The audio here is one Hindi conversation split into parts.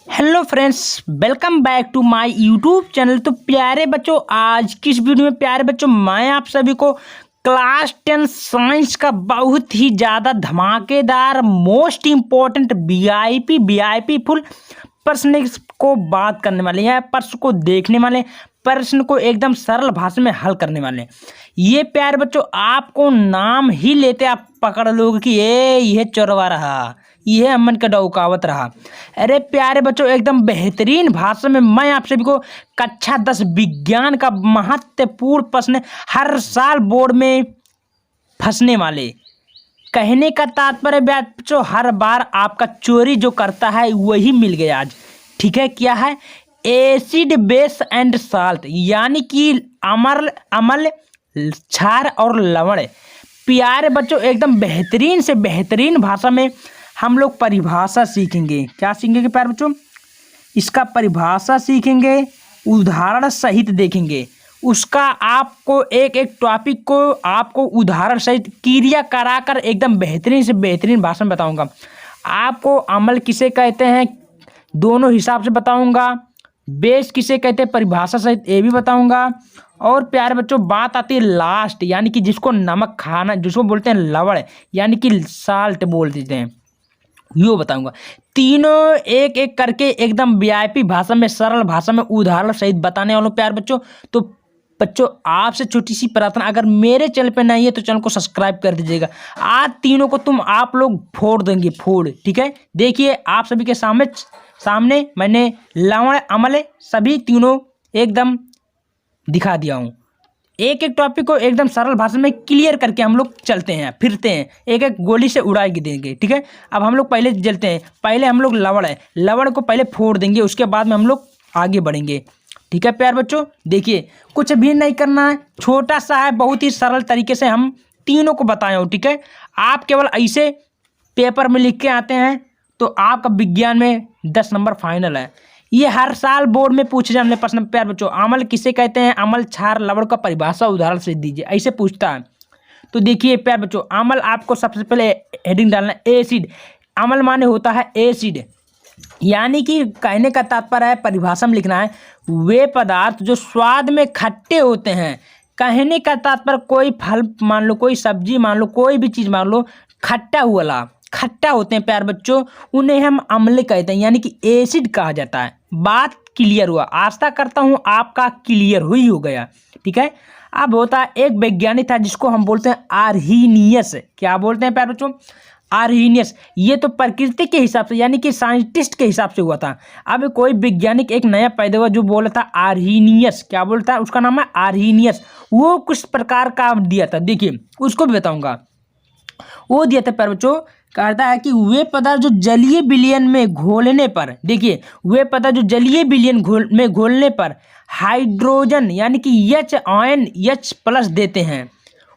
Hello friends, welcome back to my YouTube channel. तो प्यारे बच्चों, आज की इस वीडियो में प्यारे बच्चों मैं आप सभी को क्लास 10 साइंस का बहुत ही ज़्यादा धमाकेदार मोस्ट इम्पोर्टेंट वीआईपी फुल प्रश्न को बात करने वाले हैं। प्रश्न को देखने वाले, प्रश्न को एकदम सरल भाषा में हल करने वाले। ये प्यारे बच्चों आपको नाम ही लेते आप पकड़ लोगे कि ये चोरवा रहा, ये अमन का डौकावत रहा। अरे प्यारे बच्चों, एकदम बेहतरीन भाषा में मैं आप सभी को कक्षा 10 विज्ञान का महत्वपूर्ण प्रश्न हर साल बोर्ड में फंसने वाले। कहने का तात्पर्य बच्चों, हर बार आपका चोरी जो करता है वही मिल गया आज। ठीक है, क्या है? एसिड बेस एंड साल्ट, यानी कि अम्ल क्षार और लवण। प्यारे बच्चों, एकदम बेहतरीन से बेहतरीन भाषा में हम लोग परिभाषा सीखेंगे। क्या सीखेंगे प्यारे बच्चों? इसका परिभाषा सीखेंगे, उदाहरण सहित देखेंगे। उसका आपको एक एक टॉपिक को आपको उदाहरण सहित क्रिया कराकर एकदम बेहतरीन से बेहतरीन भाषा में बताऊंगा। आपको अम्ल किसे कहते हैं दोनों हिसाब से बताऊंगा, बेस किसे कहते हैं परिभाषा सहित ये भी बताऊंगा। और प्यारे बच्चों, बात आती है लास्ट, यानी कि जिसको नमक खाना, जिसको बोलते हैं लवण, यानी कि साल्ट बोल देते हैं, यो बताऊंगा। तीनों एक एक करके एकदम वीआईपी भाषा में, सरल भाषा में उदाहरण सहित बताने वालों प्यारे बच्चों। तो बच्चों, आपसे छोटी सी प्रार्थना, अगर मेरे चैनल पे नहीं है तो चैनल को सब्सक्राइब कर दीजिएगा। आज तीनों को आप लोग फोड़ देंगे, फोड़। ठीक है, देखिए आप सभी के सामने मैंने लवण अम्ल सभी तीनों एकदम दिखा दिया हूँ। एक एक टॉपिक को एकदम सरल भाषा में क्लियर करके हम लोग चलते हैं, फिरते हैं, एक एक गोली से उड़ा के देंगे। ठीक है, अब हम लोग पहले चलते हैं। पहले हम लोग लवण को पहले फोड़ देंगे, उसके बाद में हम लोग आगे बढ़ेंगे। ठीक है प्यार बच्चों, देखिए कुछ भी नहीं करना है, छोटा सा है, बहुत ही सरल तरीके से हम तीनों को बताए हो। ठीक है, आप केवल ऐसे पेपर में लिख के आते हैं तो आपका विज्ञान में 10 नंबर फाइनल है। ये हर साल बोर्ड में पूछे जाने प्रश्न प्यार बच्चों। अम्ल किसे कहते हैं, अम्ल क्षार लवण का परिभाषा उदाहरण से दीजिए, ऐसे पूछता है। तो देखिए प्यार बच्चों, अम्ल आपको सबसे पहले हेडिंग डालना है एसिड। अम्ल माने होता है एसिड, यानी कि कहने का तात्पर्य है, परिभाषा में लिखना है वे पदार्थ जो स्वाद में खट्टे होते हैं। कहने का तात्पर्य कोई फल मान लो, कोई सब्जी मान लो, कोई भी चीज मान लो, खट्टा होते हैं प्यार बच्चों, उन्हें हम अम्ल कहते हैं, यानी कि एसिड कहा जाता है। बात क्लियर हुआ? आशा करता हूं आपका क्लियर हुई हो गया। ठीक है, अब होता है एक वैज्ञानिक था जिसको हम बोलते हैं आर्हीनियस। क्या बोलते हैं प्यार बच्चों? आर्हीनियस। ये तो प्रकृति के हिसाब से, यानी कि साइंटिस्ट के हिसाब से हुआ था। अब कोई वैज्ञानिक एक नया पैदा हुआ जो बोला था आर्हीनियस। क्या बोलता है? उसका नाम है आर्हीनियस। वो कुछ प्रकार का दिया था, देखिए उसको भी बताऊंगा। वो दिया था प्यार बच्चों, कहता है कि वे पदार्थ जो जलीय विलयन में घोलने पर, देखिए वे पदार्थ जो जलीय विलयन में घोलने पर हाइड्रोजन यानी कि H आयन H+ देते हैं,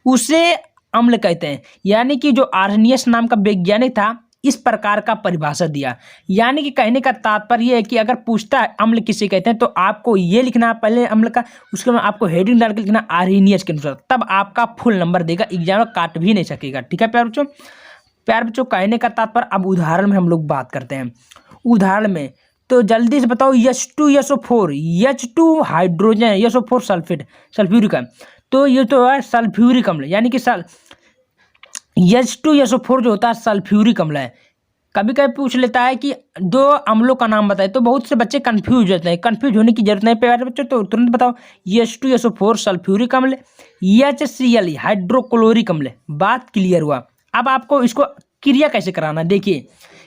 उसे अम्ल कहते हैं। यानी कि जो आर्हेनियस नाम का वैज्ञानिक था, इस प्रकार का परिभाषा दिया। यानी कि कहने का तात्पर्य है कि अगर पूछता है अम्ल किसे कहते हैं तो आपको ये लिखना है पहले अम्ल का, उसके बाद आपको हेडिंग डाल के लिखना आर्हेनियस के अनुसार, तब आपका फुल नंबर देगा, एग्जाम में काट भी नहीं सकेगा। ठीक है प्यार बच्चों, कहने का तात्पर्य। अब उदाहरण में हम लोग बात करते हैं। उदाहरण में तो जल्दी से बताओ, H2SO4, H2 hydrogen, SO4 sulphuric है, तो ये तो है सल्फ्यूरिक अम्ल, यानी कि H2SO4 जो होता है सल्फ्यूरिक अम्ल है। कभी कभी पूछ लेता है कि दो अम्लों का नाम बताए, तो बहुत से बच्चे कंफ्यूज होते हैं। कंफ्यूज होने की जरूरत नहीं प्यारे बच्चों, तो तुरंत बताओ H2SO4 सल्फ्यूरिक अम्ल, HCl हाइड्रोक्लोरिक अम्ल। बात क्लियर हुआ? अब आपको इसको क्रिया कैसे कराना है, देखिए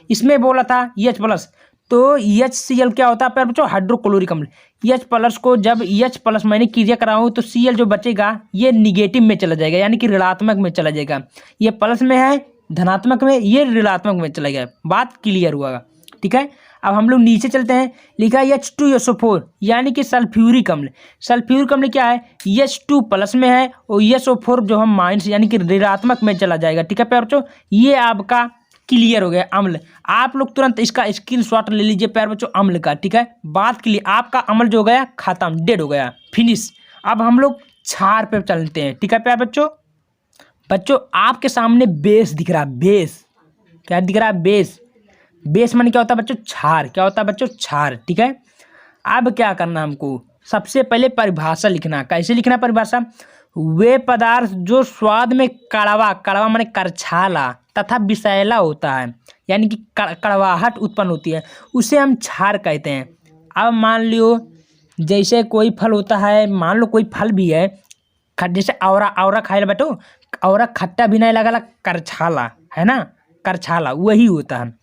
इसमें बोला था H+, तो HCl क्या होता है प्यारे बच्चों? हाइड्रोक्लोरिक अम्ल। H+ को जब H+ मैंने क्रिया कराऊँ तो Cl जो बचेगा ये निगेटिव में चला जाएगा, यानी कि ऋणात्मक में चला जाएगा। ये प्लस में है, धनात्मक में, ये ऋणात्मक में चला गया। बात क्लियर हुआ? ठीक है, अब हम लोग नीचे चलते हैं। लिखा है H2SO4 यानी कि सल्फ्यूरिक अम्ल। सल्फ्यूरिक अम्ल क्या है? H2+ में है और SO4 जो हम माइनस यानी कि ऋणात्मक में चला जाएगा। ठीक है प्यारे बच्चों, ये आपका क्लियर हो गया अम्ल। आप लोग तुरंत इसका स्क्रीनशॉट ले लीजिए प्यारे बच्चों अम्ल का। ठीक है, बात क्लियर, आपका अम्ल जो हो गया खत्म, डेड हो गया, फिनिश। अब हम लोग क्षार पे चलते हैं। ठीक है प्यारे बच्चों, आपके सामने बेस दिख रहा है, बेस। क्या दिख रहा है? बेस। बेस माने क्या होता है बच्चों, क्षार। क्या होता है बच्चों, क्षार। ठीक है, अब क्या करना हमको, सबसे पहले परिभाषा लिखना। कैसे लिखना परिभाषा, वे पदार्थ जो स्वाद में कड़वा, कड़वा माने करछाला तथा विषैला होता है, यानी कि कड़वाहट उत्पन्न होती है, उसे हम क्षार कहते हैं। अब मान लियो जैसे कोई फल होता है, मान लो कोई फल भी है, जैसे औरा, औरा खाए बेटो, औरा खट्टा भी नहीं लगा, करछाला है ना, करछाला वही होता है।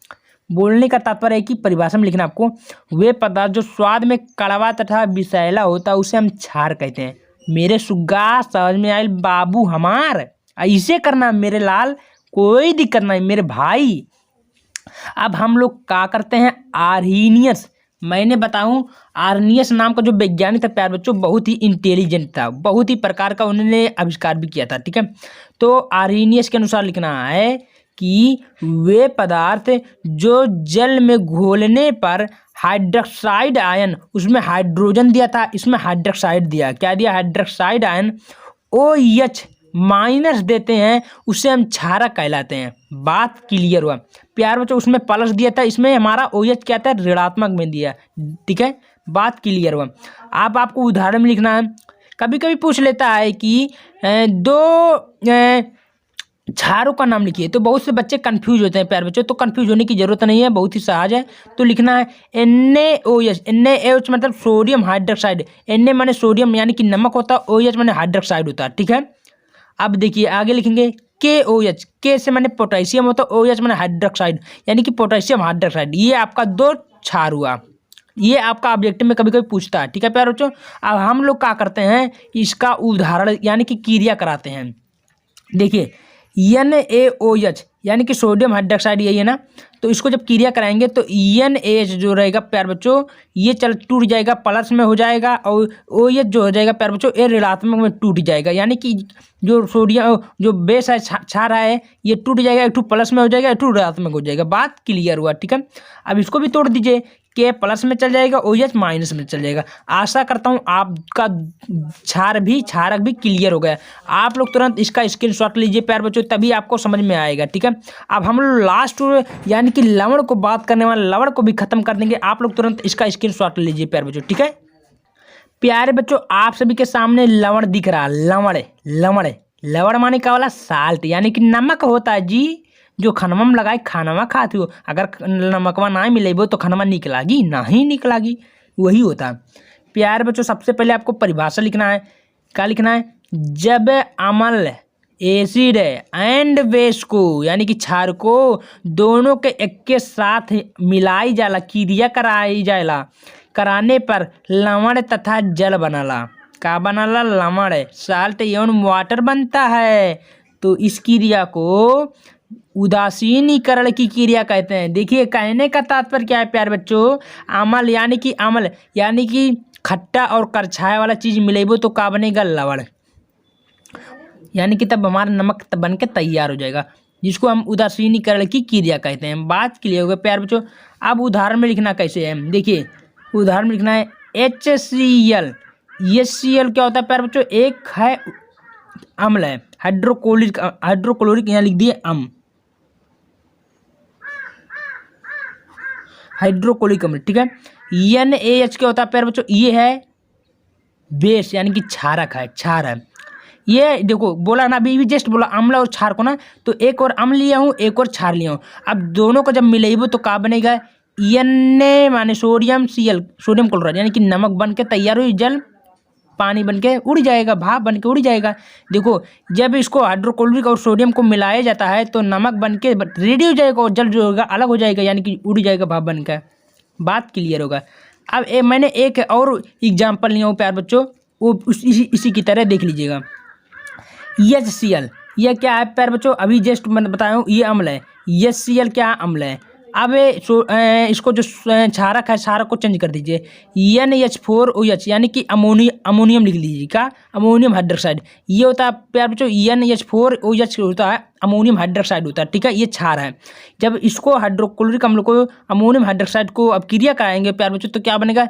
बोलने का तात्पर्य है कि परिभाषा में लिखना आपको, वे पदार्थ जो स्वाद में कड़वा तथा विषैला होता है उसे हम क्षार कहते हैं। मेरे सुग्गा समझ में आयल बाबू हमार, ऐसे करना मेरे लाल, कोई दिक्कत नहीं मेरे भाई। अब हम लोग क्या करते हैं, आर्हीनियस, मैंने बताऊं आर्नियस नाम का जो वैज्ञानिक था प्यार बच्चों, बहुत ही इंटेलिजेंट था, बहुत ही प्रकार का उन्होंने आविष्कार भी किया था। ठीक है, तो आर्नियस के अनुसार लिखना है कि वे पदार्थ जो जल में घोलने पर हाइड्रोक्साइड आयन, उसमें हाइड्रोजन दिया था, इसमें हाइड्रोक्साइड दिया, क्या दिया, हाइड्रोक्साइड आयन OH माइनस देते हैं, उसे हम क्षारक कहलाते हैं। बात क्लियर हुआ प्यार बच्चों, उसमें प्लस दिया था, इसमें हमारा OH क्या था, ऋणात्मक में दिया। ठीक है, बात क्लियर हुआ। अब आपको उदाहरण में लिखना है। कभी कभी पूछ लेता है कि दो क्षारों का नाम लिखिए, तो बहुत से बच्चे कंफ्यूज होते हैं प्यार बच्चों, तो कंफ्यूज होने की जरूरत नहीं है, बहुत ही सहज है। तो लिखना है NaOH, NaOH मतलब सोडियम हाइड्रोक्साइड, Na माने सोडियम यानी कि नमक होता है, OH माने हाइड्रोक्साइड होता है। ठीक है, अब देखिए आगे लिखेंगे KOH, K से माने पोटेशियम होता है, OH माने हाइड्रोक्साइड यानी कि पोटेशियम हाइड्रोक्साइड। ये आपका दो क्षार हुआ, ये आपका ऑब्जेक्टिव में कभी कभी पूछता है। ठीक है प्यार बच्चों, अब हम लोग क्या करते हैं, इसका उदाहरण यानी कि क्रिया कराते हैं। देखिए NaOH यानी कि सोडियम हाइड्रोक्साइड, यही है ना, तो इसको जब क्रिया कराएंगे तो NaH जो रहेगा प्यार बच्चों, ये चल टूट जाएगा, प्लस में हो जाएगा, और OH जो हो जाएगा प्यार बच्चों, ये ऋणात्मक में टूट जाएगा, यानी कि जो सोडियम जो बेस है क्षार है, ये टूट जाएगा, एक टू प्लस में हो जाएगा, एक टू ऋणात्मक हो जाएगा। बात क्लियर हुआ। ठीक है, अब इसको भी तोड़ दीजिए, K प्लस में चल जाएगा, OH माइनस में चल जाएगा। आशा करता हूँ आपका क्षारक भी क्लियर हो गया। आप लोग तुरंत इसका स्क्रीनशॉट लीजिए प्यार बच्चों, तभी आपको समझ में आएगा। ठीक है, अब हम लोग लास्ट यानी कि लवण को बात करने वाले, लवण को भी खत्म कर देंगे। आप लोग तुरंत इसका स्क्रीनशॉट लीजिए प्यार बच्चों। ठीक है प्यारे बच्चों, आप सभी के सामने लवण दिख रहा, लवण, लवण, लवण माने क्या वाला, साल्ट यानी कि नमक होता है जी, जो खनवा में लगाए खानवा खाती हो, अगर नमकवा ना मिलेबो तो खनवा निकलागी नहीं निकलागी, वही होता है। प्यारे बच्चों, सबसे पहले आपको परिभाषा लिखना है। क्या लिखना है, जब अम्ल एसिड एंड बेस को यानी कि क्षार को दोनों के एक के साथ मिलाई जाला, क्रिया कराई जाला, कराने पर लवण तथा जल बनला। का बनला, लवण, साल्ट एवं वाटर बनता है। तो इस क्रिया को उदासीनीकरण की क्रिया कहते हैं। देखिए कहने का तात्पर्य क्या है प्यारे बच्चों, अम्ल यानी कि खट्टा और करछाया वाला चीज मिलेबो तो का बनेगा, लवण, यानी कि तब हमारा नमक तब बन के तैयार हो जाएगा, जिसको हम उदासीनीकरण की क्रिया कहते हैं। बात क्लियर हो गई प्यारे बच्चों। अब उदाहरण में लिखना कैसे है, देखिए उदाहरण में लिखना है HCl। ये Cl क्या होता है प्यारे बच्चों, एक है अम्ल है, हाइड्रोक्लोरिक यहाँ लिख दिए अम्ल, हाइड्रोक्लोरिक अम्ल। ठीक है, NaH क्या होता है प्यारे बच्चों, ये है बेस यानी कि क्षारक है, क्षार है। ये देखो बोला ना, अभी जस्ट बोला अम्ल और क्षार को ना, तो एक और अम्ल लिया हूँ, एक और क्षार लिया हूँ। अब दोनों को जब मिलेबो तो का बनेगा, Na माने सोडियम, Cl सोडियम क्लोराइड यानी कि नमक बन के तैयार हुई, जल पानी बन के उड़ जाएगा, भाप बन के उड़ जाएगा। देखो जब इसको हाइड्रोक्लोरिक और सोडियम को मिलाया जाता है तो नमक बन के रेडी हो जाएगा और जल जो होगा अलग हो जाएगा, यानी कि उड़ जाएगा भाप बन के। बात क्लियर होगा। अब मैंने एक और एग्जाम्पल लिया हूँ प्यार बच्चों, वो इसी की तरह देख लीजिएगा। HCl यह क्या है प्यार बच्चों, अभी जस्ट मैंने बताया हूँ ये अम्ल है, HCl क्या अम्ल है। अब इसको जो क्षारक है, क्षारक को चेंज कर दीजिए, NH4OH यानी कि अमोनियम लिख लीजिए, का अमोनियम हाइड्रोक्साइड। ये होता है प्यार बच्चों NH4OH होता है, अमोनियम हाइड्रोक्साइड होता है। ठीक है, ये क्षार है। जब इसको हाइड्रोक्लोरिक अम्ल को अमोनियम हाइड्रोक्साइड को अब क्रिया कराएंगे प्यार बच्चों, तो क्या बनेगा,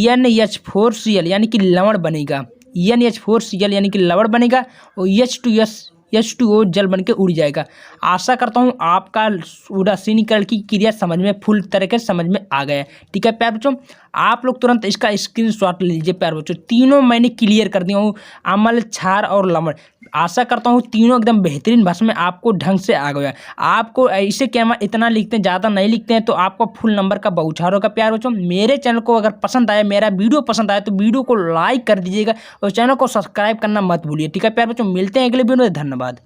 NH4Cl यानी कि लवण बनेगा, NH4Cl यानी कि लवण बनेगा, और H2S H2O जल बन के उड़ जाएगा। आशा करता हूँ आपका रासायनिकरण की क्रिया समझ में फुल तरीके से समझ में आ गया है। ठीक है प्यारे बच्चों, आप लोग तुरंत इसका स्क्रीनशॉट ले लीजिए प्यारे बच्चों। तीनों मैंने क्लियर कर दिया हूँ, अम्ल, क्षार और लवण। आशा करता हूँ तीनों एकदम बेहतरीन भाषा में आपको ढंग से आ गया। आपको ऐसे क्या इतना लिखते हैं, ज़्यादा नहीं लिखते हैं तो आपको फुल नंबर का बौछार होगा प्यारे बच्चों। मेरे चैनल को अगर पसंद आया, मेरा वीडियो पसंद आया तो वीडियो को लाइक कर दीजिएगा और चैनल को सब्सक्राइब करना मत भूलिए। ठीक है प्यारे बच्चों, मिलते हैं अगले वीडियो में। धन्यवाद।